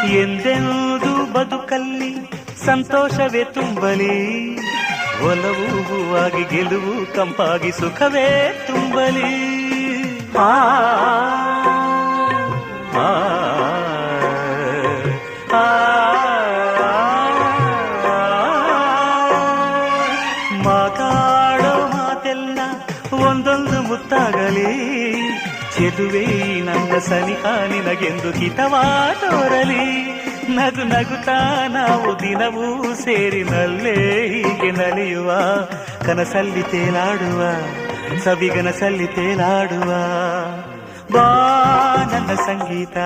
ಎಂದೆಂದು ಬದುಕಲ್ಲಿ ಸಂತೋಷವೇ ತುಂಬಲಿ, ಒಲವು ಹೂವಾಗಿ ಗೆಲುವು ಕಂಪಾಗಿ ಸುಖವೇ ತುಂಬಲಿ. ಆ ಆ ಮಾತಾಡೋ ಮಾತೆಲ್ಲ ಒಂದೊಂದು ಮುತ್ತಾಗಲಿ, ಚೆಲುವೆ ನನ್ನ ಸನಿಹ ನಿನಗೆಂದು ಹಿತವಾದೋರಲಿ. ನಗು ನಗುತ್ತಾ ನಾವು ದಿನವೂ ಸೇರಿನಲ್ಲೇ ಹೀಗೆ ನಲಿಯುವ, ಕನಸಲ್ಲಿ ತೇಲಾಡುವ ಸವಿಗನಸಲ್ಲಿ ತೇಲಾಡುವ. ಬಾ ನನ್ನ ಸಂಗೀತ